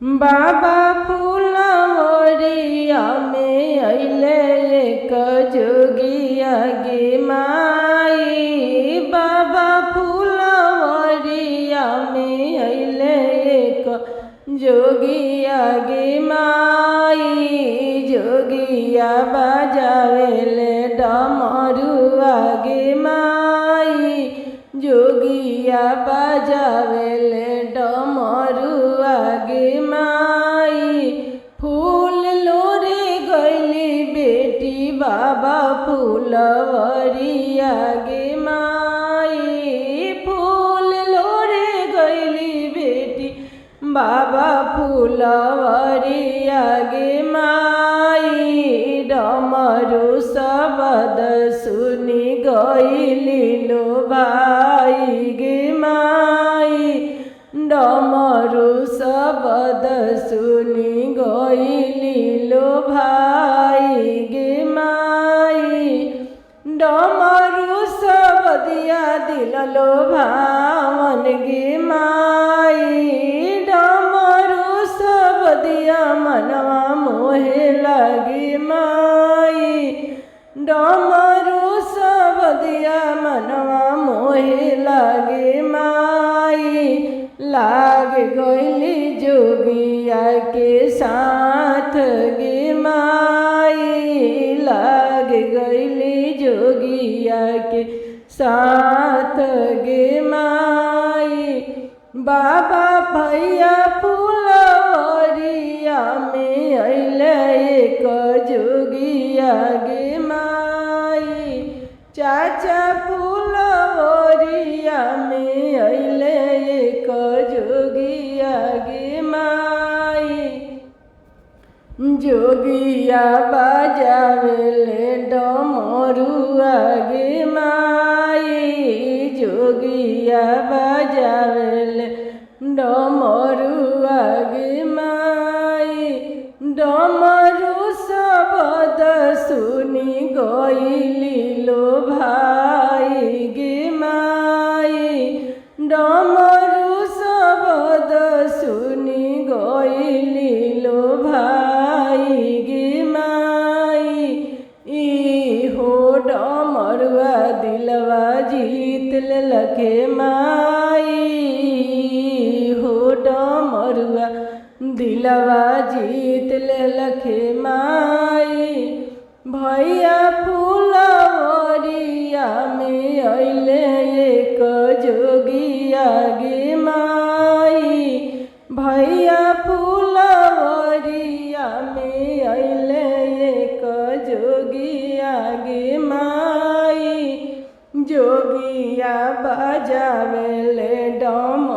बाबा फुलवरिया में अइले एक जोगिया गे माई। बाबा फुलवरिया में अइले एक जोगिया गे माई। जोगिया बजावेले डमरुआ गे माई। जोगिया बजावेले डमरुआ गे माई। फूल लोरे गैली बेटी बाबा फुलवरिया गे माई। फूल लोरे गैली बेटी बाबा फुलवरिया गे माई। डमरू शब्द सुनी गैली लो भाई गे माई। डमरू शब्द सुनी गैली लो भाई गे माई। डमरू शब्दिया दिल लो भावन गे माई। डमरू शब्दिया मनवा मोहे लगे माई। डमरू शब्दिया मनवा मोहे लगे माई। लाग गइली जोगिया के साथ गे माई। लाग गइली जोगिया के साथ गे माई। बाबा भैया फुलवरिया में अइले एक जोगिया गे माई। चाचा फुलवरिया में अइले एक जोगिया गे माई। जोगिया बजावेले डमरुआ गे माई। जोगिया बजावेले डमरुआ गे माई। डमरू शब्द सुनी गइली लो भाई गे माई। डमरू शब्द सुनी गइली लो भाई गे माई। ई हो डमरुआ दिलवा जीत लेलके माई। हो डमरुआ दिलवा जीत लेलके माई। भैया फुलवरिया में अइले एक जोगिया गे माई। भैया फुलवरिया में अइले एक जोगिया गे माई। जोगिया बजावेले डम